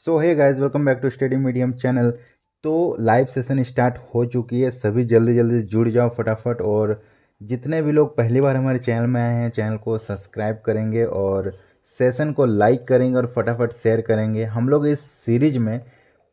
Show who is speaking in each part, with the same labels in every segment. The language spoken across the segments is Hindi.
Speaker 1: So hey guys, welcome back to study medium channel. तो लाइव सेशन स्टार्ट हो चुकी है। सभी जल्दी जल्दी जुड़ जाओ फटाफट। और जितने भी लोग पहली बार हमारे चैनल में आए हैं, चैनल को सब्सक्राइब करेंगे और सेशन को लाइक करेंगे और फटाफट शेयर करेंगे। हम लोग इस सीरीज में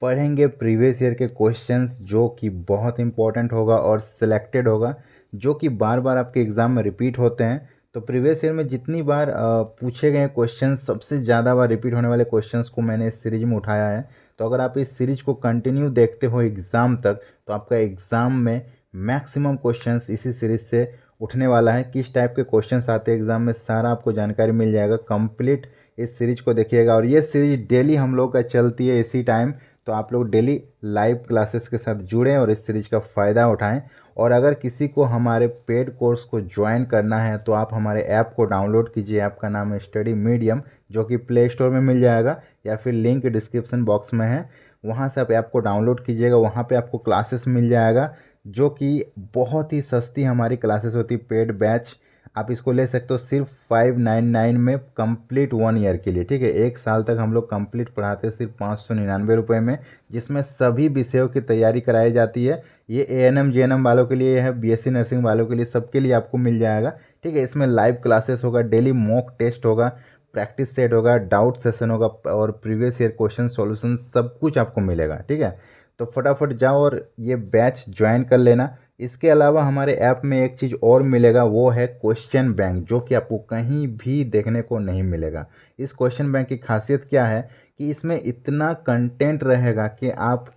Speaker 1: पढ़ेंगे प्रीवियस ईयर के क्वेश्चंस, जो कि बहुत इंपॉर्टेंट होगा और सिलेक्टेड होगा, जो कि बार बार आपके एग्ज़ाम में रिपीट होते हैं। तो प्रीवियस ईयर में जितनी बार पूछे गए क्वेश्चंस, सबसे ज़्यादा बार रिपीट होने वाले क्वेश्चंस को मैंने इस सीरीज में उठाया है। तो अगर आप इस सीरीज को कंटिन्यू देखते हो एग्ज़ाम तक, तो आपका एग्ज़ाम में मैक्सिमम क्वेश्चंस इसी सीरीज से उठने वाला है। किस टाइप के क्वेश्चंस आते हैं एग्ज़ाम में, सारा आपको जानकारी मिल जाएगा। कंप्लीट इस सीरीज को देखिएगा। और ये सीरीज डेली हम लोग का चलती है इसी टाइम। तो आप लोग डेली लाइव क्लासेस के साथ जुड़ें और इस सीरीज का फ़ायदा उठाएं। और अगर किसी को हमारे पेड कोर्स को ज्वाइन करना है तो आप हमारे ऐप को डाउनलोड कीजिए। ऐप का नाम है स्टडी मीडियम, जो कि प्ले स्टोर में मिल जाएगा या फिर लिंक डिस्क्रिप्शन बॉक्स में है। वहाँ से आप ऐप को डाउनलोड कीजिएगा। वहाँ पे आपको क्लासेस मिल जाएगा, जो कि बहुत ही सस्ती हमारी क्लासेस होती, पेड बैच। आप इसको ले सकते हो सिर्फ 599 में कंप्लीट 1 ईयर के लिए। ठीक है, 1 साल तक हम लोग कंप्लीट पढ़ाते हैं सिर्फ 599 में, जिसमें सभी विषयों की तैयारी कराई जाती है। ये ANM JNM वालों के लिए है, BSc नर्सिंग वालों के लिए, सबके लिए आपको मिल जाएगा। ठीक है, इसमें लाइव क्लासेस होगा, डेली मॉक टेस्ट होगा, प्रैक्टिस सेट होगा, डाउट सेशन होगा और प्रीवियस ईयर क्वेश्चन सॉल्यूशन सब कुछ आपको मिलेगा। ठीक है, तो फटाफट जाओ और ये बैच ज्वाइन कर लेना। इसके अलावा हमारे ऐप में एक चीज़ और मिलेगा, वो है क्वेश्चन बैंक, जो कि आपको कहीं भी देखने को नहीं मिलेगा। इस क्वेश्चन बैंक की खासियत क्या है कि इसमें इतना कंटेंट रहेगा कि आप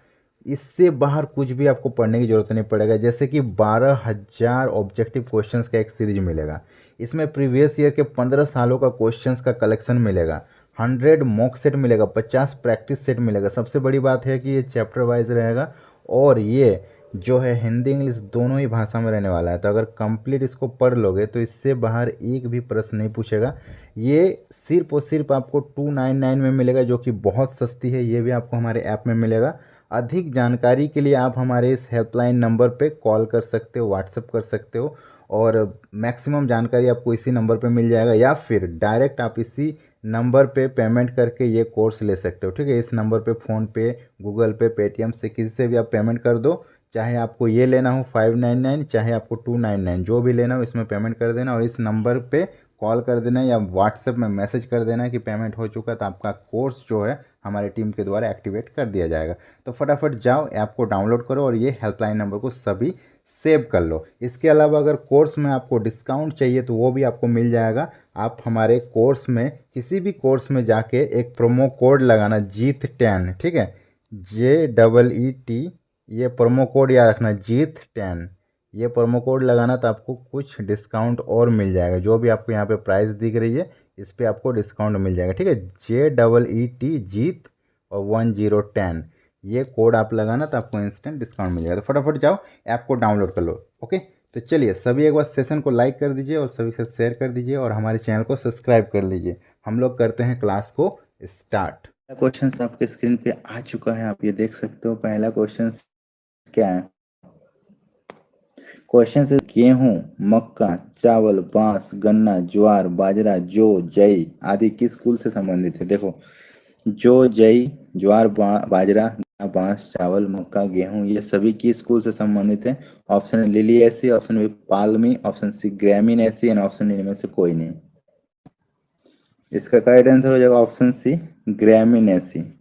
Speaker 1: इससे बाहर कुछ भी आपको पढ़ने की ज़रूरत नहीं पड़ेगा। जैसे कि 12,000 ऑब्जेक्टिव क्वेश्चंस का एक सीरीज मिलेगा। इसमें प्रीवियस ईयर के 15 सालों का क्वेश्चंस का कलेक्शन मिलेगा, 100 मॉक सेट मिलेगा, 50 प्रैक्टिस सेट मिलेगा। सबसे बड़ी बात है कि ये चैप्टर वाइज रहेगा और ये जो है हिंदी इंग्लिश दोनों ही भाषा में रहने वाला है। तो अगर कंप्लीट इसको पढ़ लोगे तो इससे बाहर एक भी प्रश्न नहीं पूछेगा। ये सिर्फ और सिर्फ आपको 299 में मिलेगा, जो कि बहुत सस्ती है। ये भी आपको हमारे ऐप में मिलेगा। अधिक जानकारी के लिए आप हमारे इस हेल्पलाइन नंबर पे कॉल कर सकते हो, व्हाट्सएप कर सकते हो और मैक्सिमम जानकारी आपको इसी नंबर पे मिल जाएगा। या फिर डायरेक्ट आप इसी नंबर पे पेमेंट करके ये कोर्स ले सकते हो। ठीक है, इस नंबर पे फ़ोनपे, गूगल पे, पेटीएम से किसी से भी आप पेमेंट कर दो। चाहे आपको ये लेना हो 599, चाहे आपको 299, जो भी लेना हो इसमें पेमेंट कर देना और इस नंबर पे कॉल कर देना या व्हाट्सएप में मैसेज कर देना कि पेमेंट हो चुका, तो आपका कोर्स जो है हमारी टीम के द्वारा एक्टिवेट कर दिया जाएगा। तो फटाफट जाओ, ऐप को डाउनलोड करो और ये हेल्पलाइन नंबर को सभी सेव कर लो। इसके अलावा अगर कोर्स में आपको डिस्काउंट चाहिए तो वो भी आपको मिल जाएगा। आप हमारे कोर्स में, किसी भी कोर्स में जाके एक प्रोमो कोड लगाना, जीत10। ठीक है, JEET, ये प्रोमो कोड याद रखना, जीत10। ये प्रोमो कोड लगाना तो आपको कुछ डिस्काउंट और मिल जाएगा। जो भी आपको यहाँ पे प्राइस दिख रही है इस पर आपको डिस्काउंट मिल जाएगा। ठीक है, JEET जीत और 1010, ये कोड आप लगाना तो आपको इंस्टेंट डिस्काउंट मिल जाएगा। तो फटाफट जाओ, ऐप को डाउनलोड कर लो। ओके, तो चलिए सभी एक बार सेशन को लाइक कर दीजिए और सभी से शेयर कर दीजिए और हमारे चैनल को सब्सक्राइब कर लीजिए। हम लोग करते हैं क्लास को स्टार्ट। क्वेश्चन आपके स्क्रीन पे आ चुका है, आप ये देख सकते हो। पहला क्वेश्चन क्या है? क्वेश्चन से गेहूं, मक्का, चावल, बांस, गन्ना, ज्वार, बाजरा, जौ, जई आदि किस कुल से संबंधित है? देखो, जौ, जई, ज्वार, बाजरा, गन्ना, बांस, चावल, मक्का, गेहूं, ये सभी किस कुल से संबंधित है? ऑप्शन है Liliaceae, option B Palmae, option C Gramineae and option D इनमें से कोई नहीं। इसका करेक्ट आंसर हो जाएगा ऑप्शन सी ग्रामिनेसी।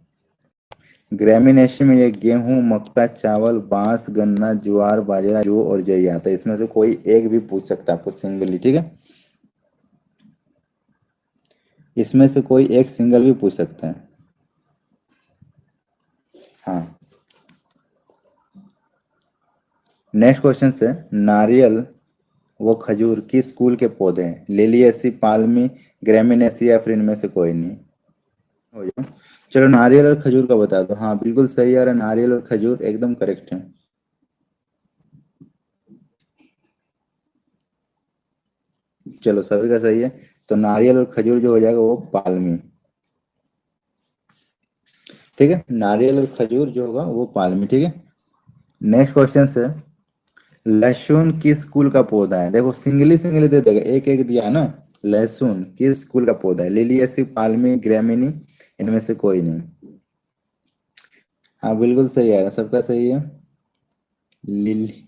Speaker 1: ग्रामिनेशी में ये गेहूं, मक्का, चावल, बांस, गन्ना, ज्वार, बाजरा, जौ और जई आता है। इसमें से कोई एक भी पूछ सकता है आपको सिंगली। ठीक है, इसमें से कोई एक सिंगल भी पूछ सकता है। हाँ, नेक्स्ट क्वेश्चन से, नारियल वो खजूर किस कुल के पौधे हैं? लिलिएसी, पाल्मी, ग्रामिनेसी या फिर इनमें से कोई नहीं? हो जाओ, चलो नारियल और खजूर का बता दो। हाँ बिल्कुल सही है, नारियल और खजूर एकदम करेक्ट है। चलो सभी का सही है, तो नारियल और खजूर जो हो जाएगा वो पाल्मी। ठीक है, नारियल और खजूर जो होगा वो पाल्मी। ठीक है, नेक्स्ट क्वेश्चन से, लहसुन किस कुल का पौधा है? देखो सिंगली सिंगली दे देगा, एक एक दिया ना। लहसुन किस कुल का पौधा है? लिलिएसी, पाल्मी, ग्रामिनी, इनमें से कोई नहीं। हाँ बिल्कुल सही है, सबका सही है। लिली।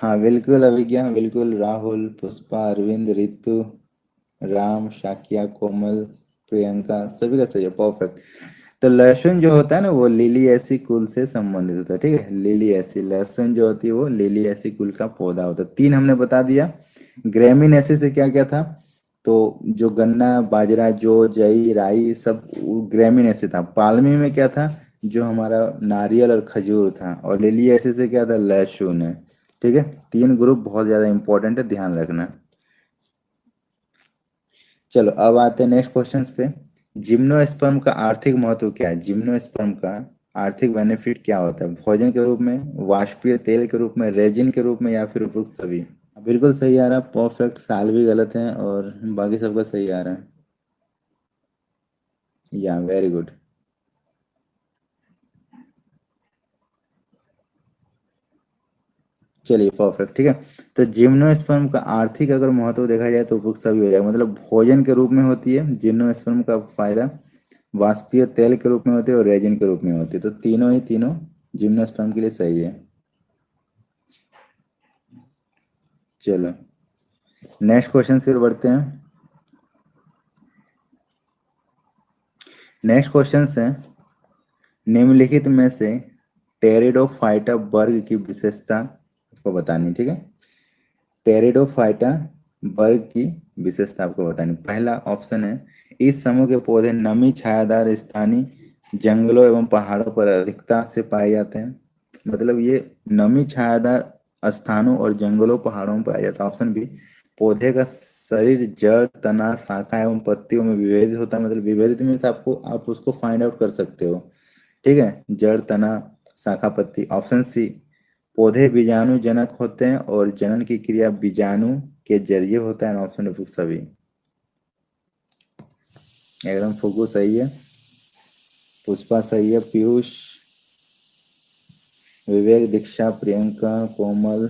Speaker 1: हाँ बिल्कुल अभिज्ञा, बिल्कुल राहुल, पुष्पा, अरविंद, रितु, राम, शाकिया, कोमल, प्रियंका, सभी का सही है, परफेक्ट। तो लहसुन जो होता है ना वो लिली ऐसी कुल से संबंधित होता है, ठीक है। लिली ऐसी, लहसुन जो होती है वो लिली ऐसी कुल का पौधा होता है। तीन हमने बता दिया। ग्रामीण ऐसे से क्या क्या था? तो जो गन्ना, बाजरा, जौ, जई, राई, सब ग्रामीण ऐसे था। पालमी में क्या था? जो हमारा नारियल और खजूर था। और लिली ऐसे से क्या था? लहसुन है। ठीक है। तीन ग्रुप बहुत ज्यादा इंपॉर्टेंट है, ध्यान रखना। चलो अब आते हैं नेक्स्ट क्वेश्चंस पे। जिम्नोस्पर्म का आर्थिक महत्व क्या है? जिम्नोस्पर्म का आर्थिक बेनिफिट क्या होता है? भोजन के रूप में, वाष्पीय तेल के रूप में, रेजिन के रूप में, या फिर उपरोक्त सभी? बिल्कुल सही आ रहा है, परफेक्ट। साल भी गलत है और बाकी सबका सही आ रहा है। या वेरी गुड। चलिए परफेक्ट, ठीक है। तो जिम्नोस्पर्म का आर्थिक अगर महत्व देखा जाए तो उपरोक्त सभी हो जाएगा। मतलब भोजन के रूप में होती है जिम्नोस्पर्म का फायदा, वाष्पीय तेल के रूप में होती है और रेजिन के रूप में होती है। तो तीनों ही तीनों जिम्नोस्पर्म के लिए सही है। चलो नेक्स्ट क्वेश्चन की ओर बढ़ते हैं। नेक्स्ट क्वेश्चन है, निम्नलिखित में से टेरिडोफाइटा वर्ग की विशेषता आपको बतानी, ठीक है। टेरिडोफाइटा वर्ग की विशेषता आपको बतानी। पहला ऑप्शन है, इस समूह के पौधे नमी छायादार स्थानीय जंगलों एवं पहाड़ों पर अधिकता से पाए जाते हैं। मतलब ये नमी छायादार स्थानों और जंगलों पहाड़ों में पाया जाता है। ऑप्शन बी, पौधे का शरीर जड़, तना, शाखा एवं पत्तियों में विभेदित होता है। मतलब विभेदित मीन्स आपको, आप उसको फाइंड आउट कर सकते हो, ठीक है। जड़, तना, शाखा, पत्ती। ऑप्शन सी, पौधे बीजाणु जनक होते हैं और जनन की क्रिया बीजाणु के जरिए होता है। ऑप्शन नंबर सभी एकदम। फुगू सही है, पुष्पा सही है, पीयूष, विवेक, दीक्षा, प्रियंका, कोमल,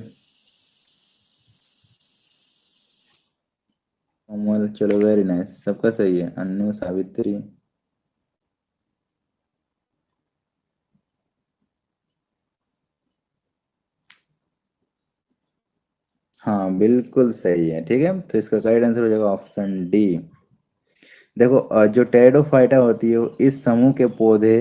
Speaker 1: कोमल, चलो वेरी नाइस, सबका सही है। अन्नू, सावित्री। हाँ बिल्कुल सही है, ठीक है। तो इसका करेक्ट आंसर हो जाएगा ऑप्शन डी। देखो जो टेरिडोफाइटा होती है वो इस समूह के पौधे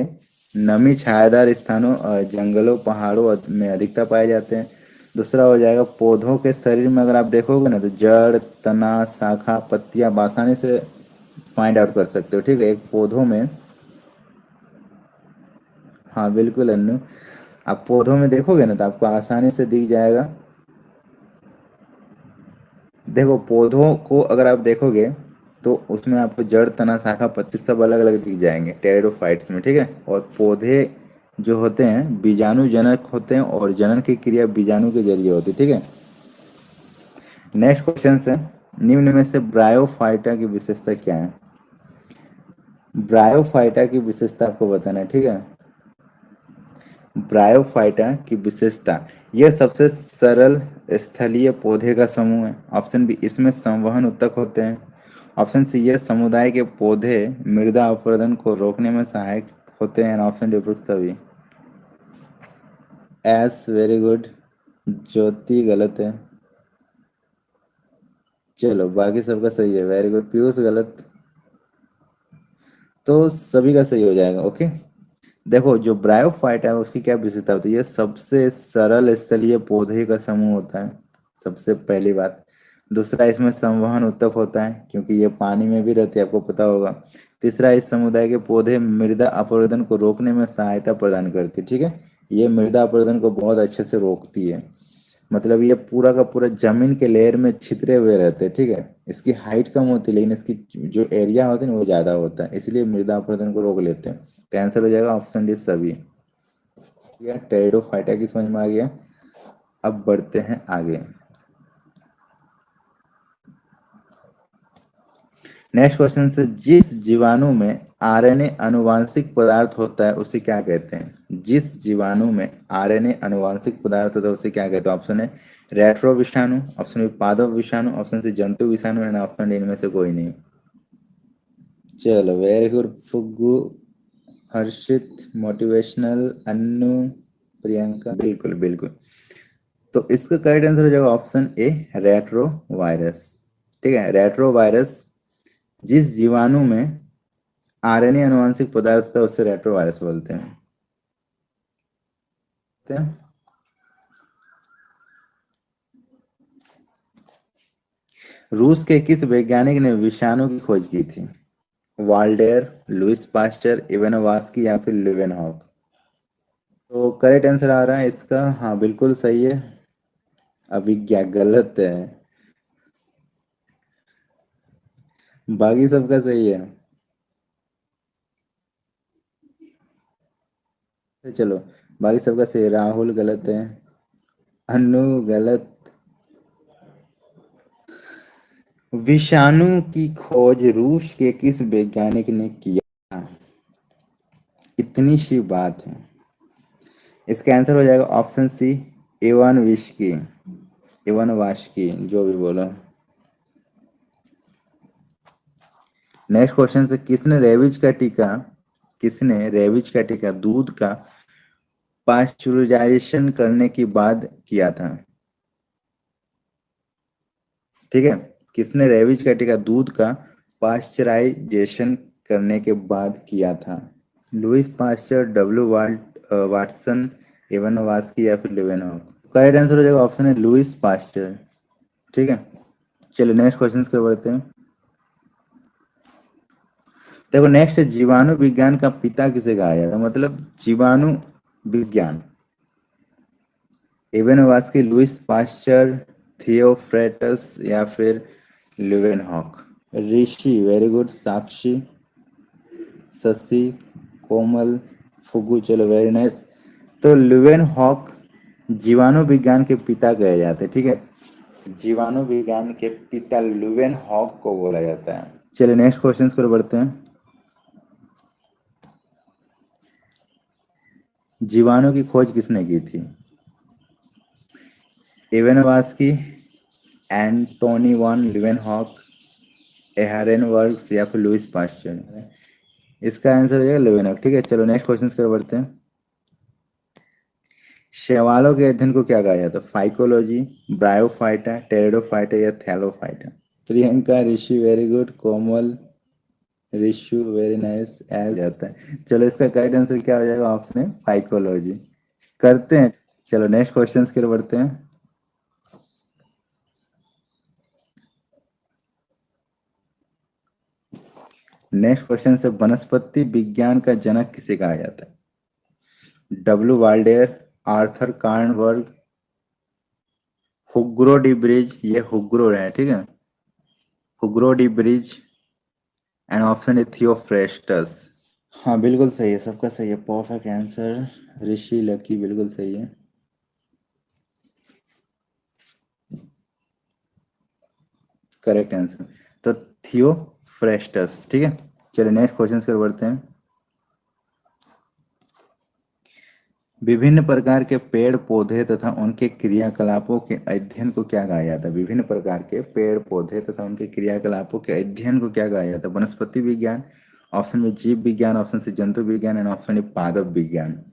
Speaker 1: नमी छायादार स्थानों, जंगलों, पहाड़ों में अधिकता पाए जाते हैं। दूसरा हो जाएगा, पौधों के शरीर में अगर आप देखोगे ना तो जड़, तना, शाखा, पत्तियां आप आसानी से फाइंड आउट कर सकते हो, ठीक है। एक पौधों में, हाँ बिल्कुल अन्नू, आप पौधों में देखोगे ना तो आपको आसानी से दिख जाएगा। देखो पौधों को अगर आप देखोगे तो उसमें आपको जड़, तना, शाखा, पत्ती सब अलग अलग दिख जाएंगे टेरिडोफाइट्स में, ठीक है। और पौधे जो होते हैं बीजाणु जनक होते हैं और जनन की क्रिया बीजाणु के जरिए होती है, ठीक है। नेक्स्ट क्वेश्चन है, निम्न में से ब्रायोफाइटा की विशेषता क्या है? ब्रायोफाइटा की विशेषता आपको बताना है, ठीक है। ब्रायोफाइटा की विशेषता, यह सबसे सरल स्थलीय पौधे का समूह है। ऑप्शन बी, इसमें संवहन उत्तक होते हैं। ऑप्शन सी, यह समुदाय के पौधे मृदा अपरदन को रोकने में सहायक होते हैं। ऑप्शन डी उपरोक्त सभी। S, very good. ज्योति गलत है। चलो बाकी सबका सही है, वेरी गुड। पीयूष गलत। तो सभी का सही हो जाएगा, ओके। देखो जो ब्रायोफाइट है उसकी क्या विशेषता होती है? ये सबसे सरल स्थलीय पौधे का समूह होता है, सबसे पहली बात। दूसरा, इसमें संवहन उत्तक होता है क्योंकि ये पानी में भी रहती है, आपको पता होगा। तीसरा, इस समुदाय के पौधे मृदा अपरदन को रोकने में सहायता प्रदान करती है, ठीक है। ये मृदा अपरदन को बहुत अच्छे से रोकती है। मतलब ये पूरा का पूरा जमीन के लेयर में छितरे हुए रहते हैं, ठीक है। इसकी हाइट कम होती है लेकिन इसकी जो एरिया होता है ना वो ज़्यादा होता है, इसलिए मृदा अपरदन को रोक लेते हैं। तो आंसर हो जाएगा ऑप्शन डी सभी। या टेरिडोफाइटा की समझ में आ गया। अब बढ़ते हैं आगे। नेक्स्ट क्वेश्चन से, जिस जीवाणु में आरएनए अनुवांशिक पदार्थ होता है उसे क्या कहते हैं? जिस जीवाणु में आरएनए अनुवांशिक पदार्थ होता है उसे क्या कहते हैं? ऑप्शन है रेट्रो विषाणु, ऑप्शन बी पादप विषाणु, ऑप्शन सी जंतु विषाणु, एंड ऑप्शन डी इनमें से कोई नहीं। चलो वेरी गुड फुग्गू, हर्षित, मोटिवेशनल, अन्नू, प्रियंका, बिल्कुल बिल्कुल। तो इसका करेक्ट आंसर हो जाएगा ऑप्शन ए, रेट्रो वायरस। ठीक है, रेट्रो वायरस जिस जीवाणु में आरएनए अनुवांशिक पदार्थ होता है उससे रेट्रो वायरस बोलते हैं। रूस के किस वैज्ञानिक ने विषाणु की खोज की थी? वाल्डेयर, लुइस पास्चर, इवानोवास्की या फिर लेवेनहॉक? तो करेक्ट आंसर आ रहा है इसका, हाँ बिल्कुल सही है। अभी क्या गलत है? बाकी सबका सही है। चलो, बाकी सबका सही है। राहुल गलत है, अनु गलत। विषाणु की खोज रूस के किस वैज्ञानिक ने किया? इतनी सी बात है। इसका आंसर हो जाएगा option C, Ivanovsky, Ivanovsky, जो भी बोलो। नेक्स्ट क्वेश्चन से, किसने रेबिज का टीका दूध का पाश्चुराइजेशन करने के बाद किया था? ठीक है, किसने रेबिज का टीका दूध का पाश्चराइजेशन करने के बाद किया था? लुइस पास्चर, वाटसन, एवन वास्की या फिर लेवेनहॉक? करेक्ट आंसर हो जाएगा ऑप्शन है लुइस पास्चर। ठीक है, चलिए नेक्स्ट क्वेश्चन कर बढ़ते हैं। देखो नेक्स्ट, जीवाणु विज्ञान का पिता किसे कहा जाता है? मतलब जीवाणु विज्ञान, एवन वास्की, लुइस पास्चर, थियोफ्रेटस या फिर लेवेनहॉक? ऋषि, वेरी गुड। साक्षी, शशि, कोमल, फुगु, चलो वेरी नाइस। तो लुवेन हॉक जीवाणु विज्ञान के पिता कहे जाते हैं। ठीक है, जीवाणु विज्ञान के पिता लुवेन हॉक को बोला जाता है। चलिए नेक्स्ट क्वेश्चन पर बढ़ते हैं। जीवाणु की खोज किसने की थी? एवेनवास्की, एंटोनी वन लीवेनहॉक, एहरेनवर्ग्स या फिर लुइस पास्चर? इसका आंसर हो जाएगा लेवेनहॉक। ठीक है, चलो नेक्स्ट क्वेश्चन पर बढ़ते हैं। शैवालों के अध्ययन को क्या कहा जाता है? फाइकोलॉजी, ब्रायोफाइटा, टेरिडोफाइटा या थैलोफाइटा? प्रियंका, ऋषि, वेरी गुड। कोमल, ऋषु, वेरी नाइस। एज जाता है। चलो इसका करेक्ट आंसर क्या हो जाएगा? ऑप्शन है फाइकोलॉजी। करते हैं, चलो नेक्स्ट क्वेश्चन की ओर बढ़ते हैं। नेक्स्ट क्वेश्चन से, वनस्पति विज्ञान का जनक किसे कहा जाता है? W Waldeyer, Arthur Kornberg, Hugo de Vries, ये हुग्रो है, ठीक है, Hugo de Vries, and option है थियोफ्रेस्टस। हाँ बिल्कुल सही है, सबका सही है, परफेक्ट आंसर। ऋषि, लकी, बिल्कुल सही है। करेक्ट आंसर तो थियोफ्रेस्टस। ठीक है, चलिए नेक्स्ट क्वेश्चन की ओर बढ़ते हैं। विभिन्न प्रकार के पेड़ पौधे तथा उनके क्रियाकलापों के अध्ययन को क्या कहा जाता है? विभिन्न प्रकार के पेड़ पौधे तथा उनके क्रियाकलापों के अध्ययन को क्या कहा जाता है? वनस्पति विज्ञान, ऑप्शन में जीव विज्ञान, ऑप्शन से जंतु विज्ञान, एंड ऑप्शन है पादप विज्ञान।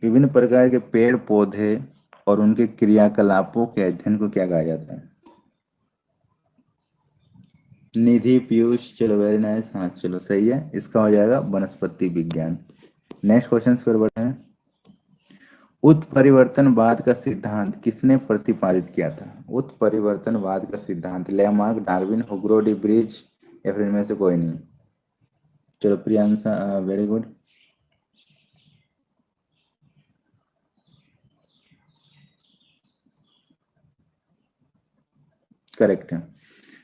Speaker 1: विभिन्न प्रकार के पेड़ पौधे और उनके क्रियाकलापों के अध्ययन को क्या कहा जाता है? निधि, पीयूष, चलो वेरी नाइस, हाँ चलो सही है, इसका हो जाएगा वनस्पति विज्ञान। नेक्स्ट क्वेश्चन पर बढ़ते हैं। उत्परिवर्तनवाद का सिद्धांत किसने प्रतिपादित किया था? उत्परिवर्तनवाद का सिद्धांत, लेमार्क, डार्विन, हुग्रो डी ब्रिज या फिर इनमें से कोई नहीं? चलो प्रियांशा, वेरी गुड। करेक्ट है,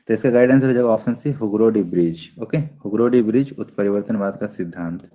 Speaker 1: तो इसका गाइडेंस हो जाएगा option C, Hugo de Vries. Okay, Hugo de Vries, उत्परिवर्तनवाद का सिद्धांत।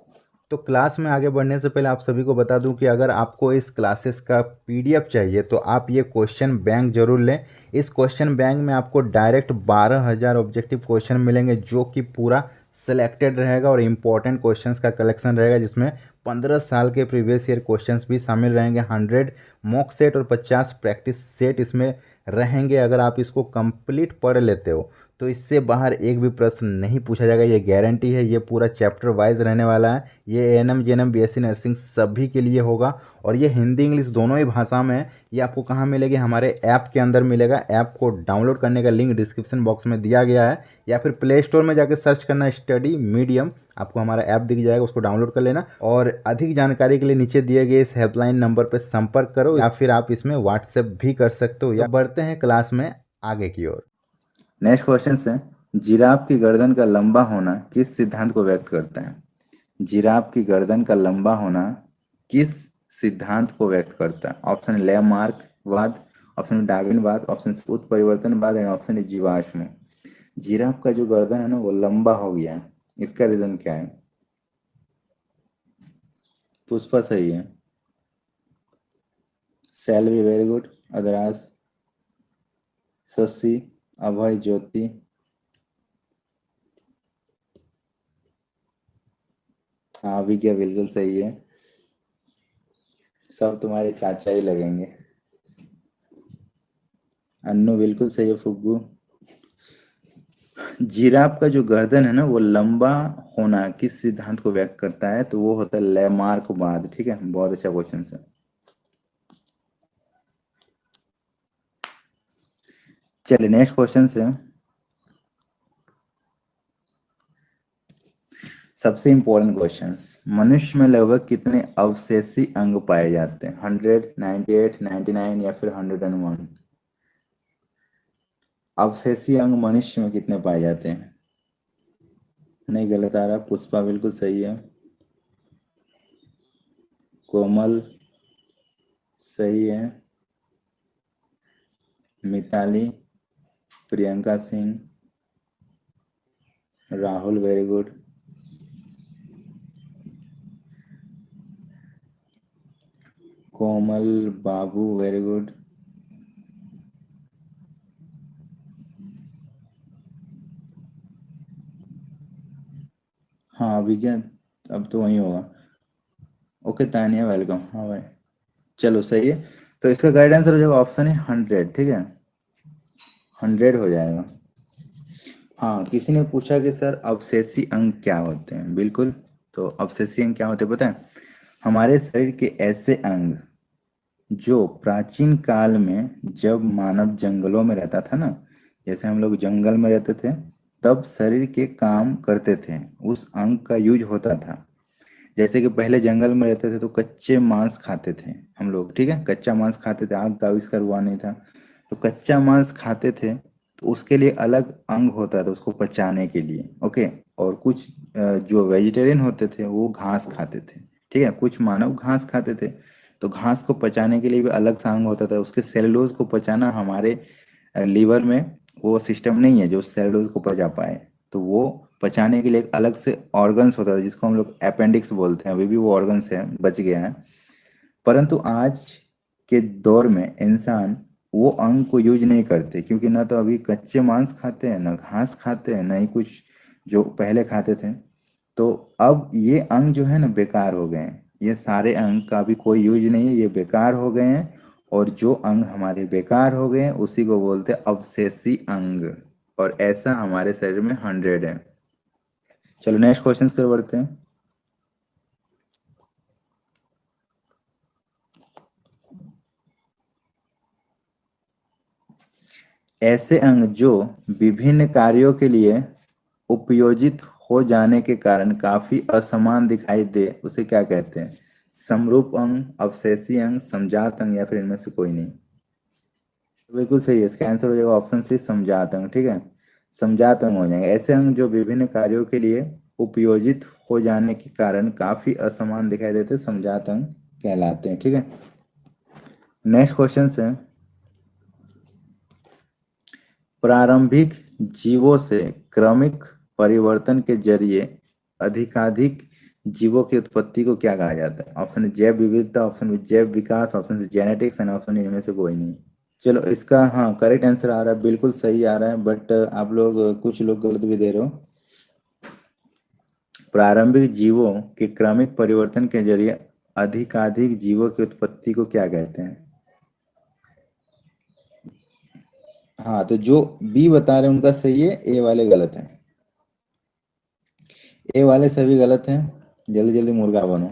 Speaker 1: तो क्लास में आगे बढ़ने से पहले आप सभी को बता दूं कि अगर आपको इस क्लासेस का पीडीएफ चाहिए तो आप ये क्वेश्चन बैंक जरूर लें। इस क्वेश्चन बैंक में आपको डायरेक्ट 12,000 ऑब्जेक्टिव क्वेश्चन मिलेंगे जो कि पूरा सिलेक्टेड रहेगा और इम्पोर्टेंट क्वेश्चंस का कलेक्शन रहेगा, जिसमें 15 साल के प्रीवियस ईयर क्वेश्चंस भी शामिल रहेंगे। 100 मॉक सेट और 50 प्रैक्टिस सेट इसमें रहेंगे। अगर आप इसको कंप्लीट पढ़ लेते हो तो इससे बाहर एक भी प्रश्न नहीं पूछा जाएगा, ये गारंटी है। ये पूरा चैप्टर वाइज रहने वाला है। ये एएनएम जेएनएम बीएससी नर्सिंग सभी के लिए होगा और ये हिंदी इंग्लिश दोनों ही भाषा में है। ये आपको कहाँ मिलेगी? हमारे ऐप के अंदर मिलेगा। ऐप को डाउनलोड करने का लिंक डिस्क्रिप्शन बॉक्स में दिया गया है, या फिर प्ले स्टोर में जाकर सर्च करना स्टडी मीडियम, आपको हमारा ऐप दिख जाएगा, उसको डाउनलोड कर लेना। और अधिक जानकारी के लिए नीचे दिए गए इस हेल्पलाइन नंबर पर संपर्क करो, या फिर आप इसमें व्हाट्सएप भी कर सकते हो। या बढ़ते हैं क्लास में आगे की ओर। नेक्स्ट क्वेश्चन है, जिराफ की गर्दन का लंबा होना किस सिद्धांत को व्यक्त करता है? जिराफ की गर्दन का लंबा होना किस सिद्धांत को व्यक्त करता है? ऑप्शन लैमार्कवाद, ऑप्शन डार्विनवाद, ऑप्शन उत्परिवर्तनवाद एंड ऑप्शन जीवाश्म। जिराफ का जो गर्दन है ना वो लंबा हो गया है, इसका रीजन क्या है? पुष्पा सही है, सैलवी वेरी गुड, अदराज, शशि, अभय, ज्योति, हाँ विज्ञा बिल्कुल सही है। सब तुम्हारे चाचा ही लगेंगे। अन्नू बिल्कुल सही है, फुग्गू। जिराफ का जो गर्दन है ना वो लंबा होना किस सिद्धांत को व्यक्त करता है? तो वो होता है लैमार्कवाद। ठीक है, बहुत अच्छा क्वेश्चन है। चलिए नेक्स्ट क्वेश्चन से, सबसे इंपॉर्टेंट क्वेश्चंस, मनुष्य में लगभग कितने अवशेषी अंग पाए जाते हैं? 100, 98, 99 या फिर 101? अवशेषी अंग मनुष्य में कितने पाए जाते हैं? नहीं, गलत आ रहा। पुष्पा बिल्कुल सही है, कोमल सही है, मिताली, प्रियंका सिंह, राहुल वेरी गुड, कोमल बाबू वेरी गुड, हाँ विज्ञान अब तो वही होगा। ओके तानिया वेलकम, हाँ भाई चलो सही है। तो इसका गाइड आंसर हो जाएगा ऑप्शन है 100। ठीक है, 100 हो जाएगा। हाँ, किसी ने पूछा कि सर अवशेषी अंग क्या होते हैं? बिल्कुल, तो अवशेषी अंग क्या होते हैं पता है? हमारे शरीर के ऐसे अंग जो प्राचीन काल में जब मानव जंगलों में रहता था ना, जैसे हम लोग जंगल में रहते थे, तब शरीर के काम करते थे, उस अंग का यूज होता था। जैसे कि पहले जंगल में रहते थे तो कच्चे मांस खाते थे हम लोग। ठीक है, कच्चा मांस खाते थे, आग का आविष्कार हुआ नहीं था, तो कच्चा मांस खाते थे, तो उसके लिए अलग अंग होता था उसको पचाने के लिए। ओके, और कुछ जो वेजिटेरियन होते थे वो घास खाते थे। ठीक है, कुछ मानव घास खाते थे, तो घास को पचाने के लिए भी अलग सा अंग होता था। उसके सेलुलोज को पचाना हमारे लीवर में वो सिस्टम नहीं है जो सेलुलोज को पचा पाए, तो वो पचाने के लिए एक अलग से ऑर्गन्स होता था जिसको हम लोग अपेंडिक्स बोलते हैं। अभी भी वो ऑर्गन्स है, बच गया है। परंतु आज के दौर में इंसान वो अंग को यूज नहीं करते, क्योंकि ना तो अभी कच्चे मांस खाते हैं, ना घास खाते हैं, ना ही कुछ जो पहले खाते थे। तो अब ये अंग जो है ना बेकार हो गए हैं, ये सारे अंग का भी कोई यूज नहीं है, ये बेकार हो गए हैं। और जो अंग हमारे बेकार हो गए हैं उसी को बोलते हैं अवशेषी अंग, और ऐसा हमारे शरीर में 100 है। चलो नेक्स्ट क्वेश्चन पर बढ़ते हैं। ऐसे अंग जो विभिन्न कार्यों के लिए उपयोजित हो जाने के कारण काफी असमान दिखाई दे उसे क्या कहते हैं? समरूप अंग, अवशेषी अंग, समजात अंग, या फिर इनमें से कोई नहीं? बिल्कुल सही है, इसका आंसर हो जाएगा ऑप्शन सी, समजात अंग। ठीक है, समजात अंग हो जाएंगे ऐसे अंग जो विभिन्न कार्यों के लिए उपयोजित हो जाने के कारण काफी असमान दिखाई देते, समजात अंग कहलाते हैं। ठीक है, नेक्स्ट क्वेश्चन है, प्रारंभिक जीवों से क्रमिक परिवर्तन के जरिए अधिकाधिक जीवों की उत्पत्ति को क्या कहा जाता है? ऑप्शन जैव विविधता, ऑप्शन बी जैव विकास, option C genetics and option इनमें से कोई नहीं। चलो इसका हाँ करेक्ट आंसर आ रहा है, बिल्कुल सही आ रहा है, बट आप लोग कुछ लोग गलत भी दे रहे हो। प्रारंभिक जीवों के क्रमिक परिवर्तन के जरिए अधिकाधिक जीवों की उत्पत्ति को क्या कहते हैं? हाँ, तो जो बी बता रहे हैं उनका सही है, ए वाले गलत हैं। ए वाले सभी गलत हैं। जल्दी जल्दी मुर्गा बनो।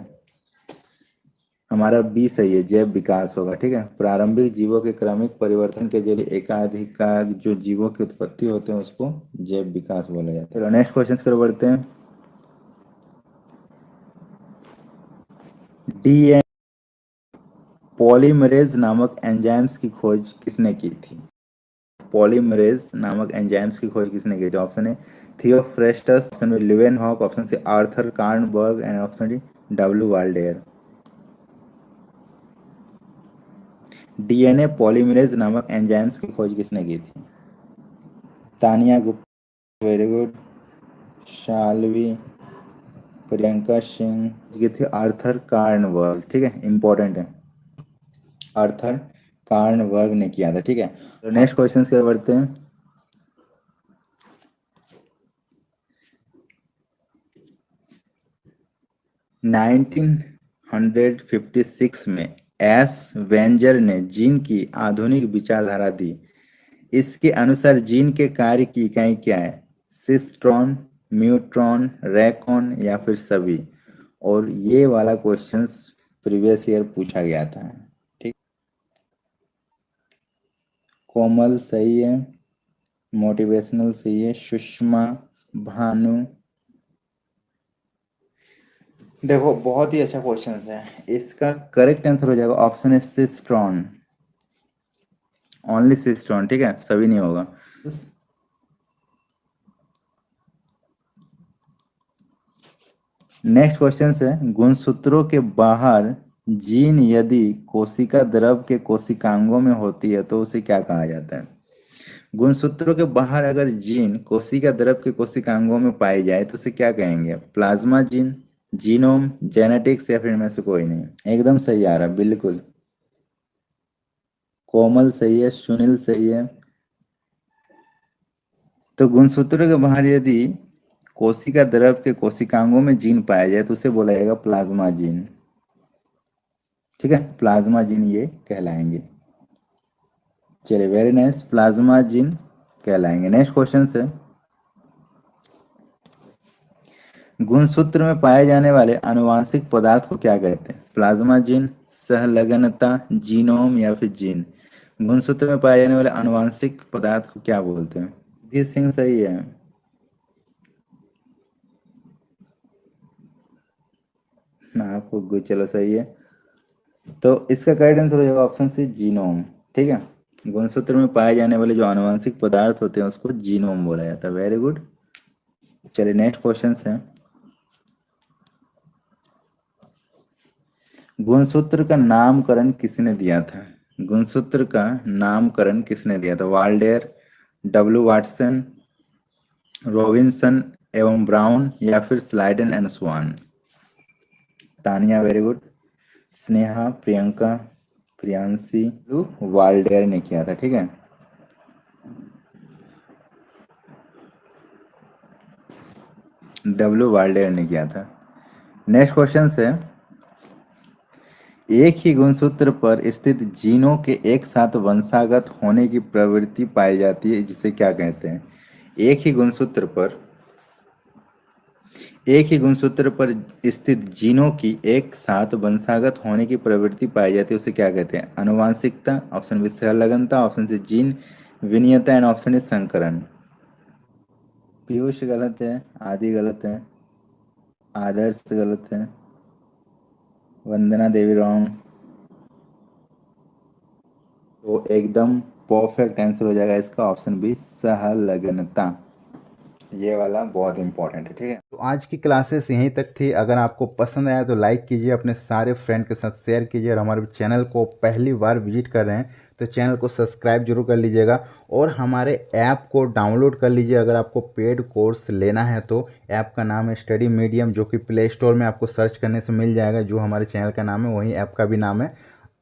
Speaker 1: हमारा बी सही है, जैव विकास होगा। ठीक है, प्रारंभिक जीवों के क्रमिक परिवर्तन के जरिए एकाधिकार जो जीवों की उत्पत्ति होते हैं उसको जैव विकास बोला जाता है। चलो नेक्स्ट क्वेश्चन की ओर बढ़ते हैं। डीएनए पॉलीमरेज नामक एंजाइम्स की खोज किसने की थी? पॉलीमरेज नामक एंजाइम्स की खोज किसने की थी? Option A Theophrastus, option B Leeuwenhoek, option C Arthur Kornberg and option D W Waldeyer. DNA polymerase नामक एंजाइम्स की खोज किसने की थी? Tania Gupta, very good. शाल्वी, प्रियंका सिंह। ये थे आर्थर कार्नवर्ग। ठीक है, इंपॉर्टेंट है। आर्थर कार्नवर्ग ने किया था। ठीक है, तो नेक्स्ट क्वेश्चन की ओर बढ़ते हैं। 1956 में एस वेंजर ने जीन की आधुनिक विचारधारा दी। इसके अनुसार जीन के कार्य की इकाई क्या है? सिस्ट्रॉन, म्यूट्रॉन, रैकॉन या फिर सभी? और ये वाला क्वेश्चंस प्रीवियस ईयर पूछा गया था। ठीक, कोमल सही है, मोटिवेशनल सही है, सुषमा, भानु। देखो बहुत ही अच्छा क्वेश्चन है। इसका करेक्ट आंसर हो जाएगा ऑप्शन है सिस्ट्रॉन, ओनली सिस्ट्रॉन। ठीक है, सभी नहीं होगा। नेक्स्ट क्वेश्चन है, गुणसूत्रों के बाहर जीन यदि कोशिका द्रव के कोशिकांगों में होती है तो उसे क्या कहा जाता है? गुणसूत्रों के बाहर अगर जीन कोशिका द्रव के कोशिकांगों में पाई जाए तो उसे क्या कहेंगे? प्लाज्मा जीन, जीनोम, जेनेटिक्स या फिर इनमें से कोई नहीं? एकदम सही आ रहा है, बिल्कुल। कोमल सही है, सुनील सही है। तो गुणसूत्रों के बाहर यदि कोशिका द्रव के कोशिकांगों में जीन पाया जाए तो उसे बोला जाएगा प्लाज्मा जीन। ठीक है, प्लाज्मा जीन ये कहलाएंगे। चलिए, वेरी नाइस, प्लाज्मा जीन कहलाएंगे। नेक्स्ट क्वेश्चन है, गुणसूत्र में पाए जाने वाले आनुवांशिक पदार्थ को क्या कहते हैं? प्लाज्मा जीन, सहलगनता, जीनोम या फिर जीन? गुणसूत्र में पाए जाने वाले आनुवांशिक पदार्थ को क्या बोलते हैं? ये सिंह सही है। आपको चलो सही है। तो इसका करेक्ट आंसर हो जाएगा ऑप्शन सी जीनोम। ठीक है, गुणसूत्र में पाए जाने वाले जो आनुवंशिक पदार्थ होते हैं उसको जीनोम बोला जाता है। Very good. चलिए नेक्स्ट क्वेश्चन है, गुणसूत्र का नामकरण किसने दिया था? गुणसूत्र का नामकरण किसने दिया था? वाल्डेयर, डब्ल्यू वाटसन, रॉबिन्सन एवं ब्राउन या फिर Schleiden and Schwann? Tania, very good. Sneha, Priyanka, Priyanshi, Waldeyer ने किया था। ठीक है, डब्ल्यू वाल्डेयर ने किया था। नेक्स्ट क्वेश्चन है, एक ही गुणसूत्र पर स्थित जीनों के एक साथ वंशागत होने की प्रवृत्ति पाई जाती है, जिसे क्या कहते हैं? एक ही गुणसूत्र पर एक ही गुणसूत्र पर स्थित जीनों की एक साथ वंशागत होने की प्रवृत्ति पाई जाती है, उसे क्या कहते हैं? अनुवांशिकता, ऑप्शन बी सहलगनता, ऑप्शन सी जीन विनियता एंड ऑप्शन डी संकरण। पीयूष गलत है, आदि गलत है, आदर्श गलत है, वंदना देवी रॉन्ग। तो एकदम परफेक्ट आंसर हो जाएगा इसका ऑप्शन बी सहलगनता। ये वाला बहुत इंपॉर्टेंट है। ठीक है, तो आज की क्लासेस यहीं तक थी। अगर आपको पसंद आया तो लाइक कीजिए, अपने सारे फ्रेंड के साथ शेयर कीजिए, और हमारे चैनल को पहली बार विजिट कर रहे हैं तो चैनल को सब्सक्राइब जरूर कर लीजिएगा, और हमारे ऐप को डाउनलोड कर लीजिए अगर आपको पेड कोर्स लेना है तो। ऐप का नाम है स्टडी मीडियम, जो कि प्ले स्टोर में आपको सर्च करने से मिल जाएगा। जो हमारे चैनल का नाम है वही ऐप का भी नाम है,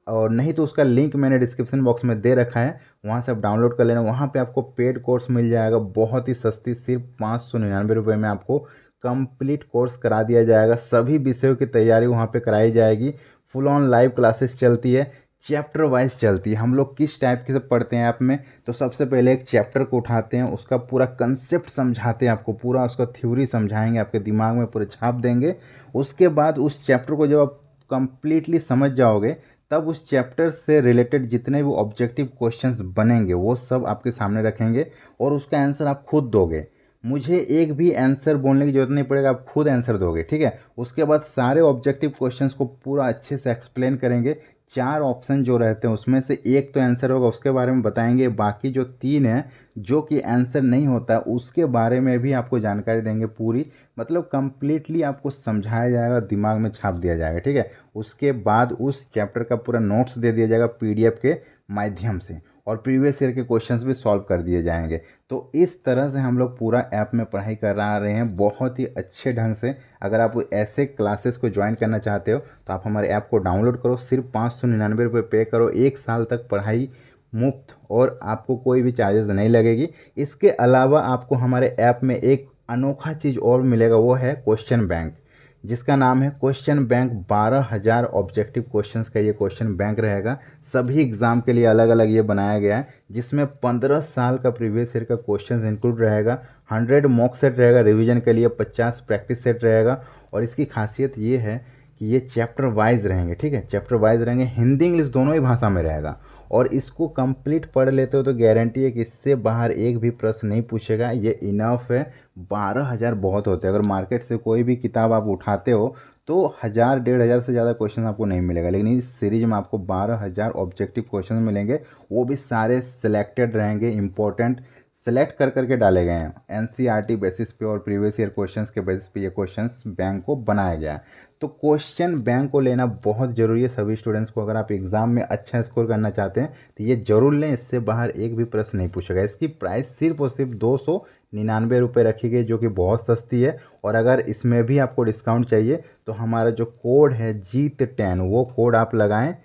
Speaker 1: और नहीं तो उसका लिंक मैंने डिस्क्रिप्शन बॉक्स में दे रखा है, वहाँ से आप डाउनलोड कर लेना। वहाँ पे आपको पेड कोर्स मिल जाएगा बहुत ही सस्ती, सिर्फ 599 रुपये में आपको कंप्लीट कोर्स करा दिया जाएगा। सभी विषयों की तैयारी वहाँ पे कराई जाएगी, फुल ऑन लाइव क्लासेस चलती है। चैप्टर वाइज चलती है। हम लोग किस टाइप के से पढ़ते हैं ऐप में, तो सबसे पहले एक चैप्टर को उठाते हैं, उसका पूरा कंसेप्ट समझाते हैं आपको, पूरा उसका थ्योरी समझाएंगे, आपके दिमाग में पूरे छाप देंगे। उसके बाद उस चैप्टर को जब आप कंप्लीटली समझ जाओगे, तब उस चैप्टर से रिलेटेड जितने भी ऑब्जेक्टिव क्वेश्चंस बनेंगे वो सब आपके सामने रखेंगे और उसका आंसर आप खुद दोगे। मुझे एक भी आंसर बोलने की जरूरत नहीं पड़ेगा, आप खुद आंसर दोगे, ठीक है। उसके बाद सारे ऑब्जेक्टिव क्वेश्चंस को पूरा अच्छे से एक्सप्लेन करेंगे। 4 ऑप्शन जो रहते हैं उसमें से एक तो आंसर होगा, उसके बारे में बताएंगे। बाकी जो 3 है जो कि आंसर नहीं होता उसके बारे में भी आपको जानकारी देंगे पूरी। मतलब कंप्लीटली आपको समझाया जाएगा, दिमाग में छाप दिया जाएगा, ठीक है। उसके बाद उस चैप्टर का पूरा नोट्स दे दिया जाएगा पीडीएफ के माध्यम से, और प्रीवियस ईयर के क्वेश्चंस भी सॉल्व कर दिए जाएंगे। तो इस तरह से हम लोग पूरा ऐप में पढ़ाई कर रहे हैं बहुत ही अच्छे ढंग से। अगर आप ऐसे क्लासेस को ज्वाइन करना चाहते हो तो आप हमारे ऐप को डाउनलोड करो, सिर्फ 599 रुपये पे करो, 1 साल तक पढ़ाई मुफ्त, और आपको कोई भी चार्जेस नहीं लगेगी। इसके अलावा आपको हमारे ऐप में एक अनोखा चीज़ और मिलेगा, वो है क्वेश्चन बैंक, जिसका नाम है क्वेश्चन बैंक। 12,000 ऑब्जेक्टिव क्वेश्चंस का ये क्वेश्चन बैंक रहेगा। सभी एग्ज़ाम के लिए अलग अलग ये बनाया गया है, जिसमें 15 साल का प्रीवियस ईयर का क्वेश्चन इंक्लूड रहेगा। 100 मॉक सेट रहेगा रिवीजन के लिए, 50 प्रैक्टिस सेट रहेगा। और इसकी खासियत ये है कि ये चैप्टर वाइज रहेंगे, ठीक है, चैप्टर वाइज रहेंगे, हिंदी इंग्लिश दोनों ही भाषा में रहेगा। और इसको कंप्लीट पढ़ लेते हो तो गारंटी है कि इससे बाहर एक भी प्रश्न नहीं पूछेगा, ये इनफ है। 12,000 बहुत होते हैं। अगर मार्केट से कोई भी किताब आप उठाते हो तो 1,000 1,500 से ज़्यादा क्वेश्चन आपको नहीं मिलेगा, लेकिन इस सीरीज में आपको 12,000 ऑब्जेक्टिव क्वेश्चन मिलेंगे। वो भी सारे सिलेक्टेड रहेंगे, इंपॉर्टेंट सेलेक्ट कर करके डाले गए हैं एनसीईआरटी बेसिस पे और प्रीवियस ईयर क्वेश्चंस के बेसिस पे ये क्वेश्चंस बैंक को बनाया गया है। तो क्वेश्चन बैंक को लेना बहुत ज़रूरी है सभी स्टूडेंट्स को। अगर आप एग्ज़ाम में अच्छा स्कोर करना चाहते हैं तो ये ज़रूर लें, इससे बाहर एक भी प्रश्न नहीं पूछेगा। इसकी प्राइस सिर्फ और सिर्फ 299 रुपये रखी गई, जो कि बहुत सस्ती है। और अगर इसमें भी आपको डिस्काउंट चाहिए तो हमारा जो कोड है जीत10, वो कोड आप लगाएं,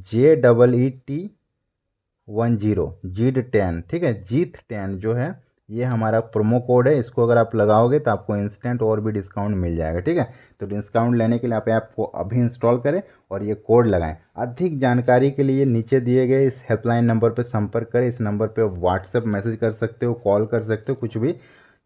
Speaker 1: JEET10, जीत10, ठीक है, जीत10 जो है ये हमारा प्रोमो कोड है। इसको अगर आप लगाओगे तो आपको इंस्टेंट और भी डिस्काउंट मिल जाएगा, ठीक है। तो डिस्काउंट लेने के लिए आप ऐप को अभी इंस्टॉल करें और ये कोड लगाएं। अधिक जानकारी के लिए नीचे दिए गए इस हेल्पलाइन नंबर पर संपर्क करें। इस नंबर पर व्हाट्सएप मैसेज कर सकते हो, कॉल कर सकते हो, कुछ भी,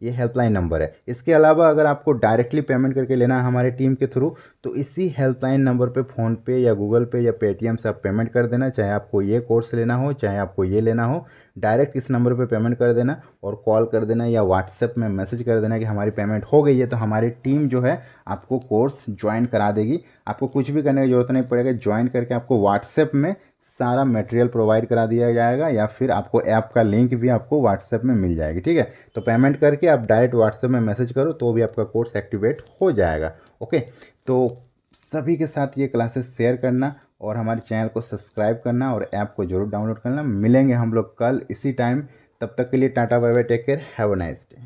Speaker 1: ये हेल्पलाइन नंबर है। इसके अलावा अगर आपको डायरेक्टली पेमेंट करके लेना है हमारी टीम के थ्रू, तो इसी हेल्पलाइन नंबर पे फ़ोनपे या गूगल पे या पेटीएम से आप पेमेंट कर देना। चाहे आपको ये कोर्स लेना हो, चाहे आपको ये लेना हो, डायरेक्ट इस नंबर पे पेमेंट कर देना और कॉल कर देना या व्हाट्सएप में मैसेज कर देना कि हमारी पेमेंट हो गई है। तो हमारी टीम जो है आपको कोर्स ज्वाइन करा देगी। आपको कुछ भी करने की ज़रूरत नहीं पड़ेगा, ज्वाइन करके आपको व्हाट्सएप में सारा मटेरियल प्रोवाइड करा दिया जाएगा, या फिर आपको ऐप का लिंक भी आपको व्हाट्सएप में मिल जाएगी, ठीक है। तो पेमेंट करके आप डायरेक्ट व्हाट्सएप में मैसेज करो तो भी आपका कोर्स एक्टिवेट हो जाएगा। ओके, तो सभी के साथ ये क्लासेस शेयर करना और हमारे चैनल को सब्सक्राइब करना और ऐप को जरूर डाउनलोड करना। मिलेंगे हम लोग कल इसी टाइम, तब तक के लिए tata bye bye, take care, have a nice day.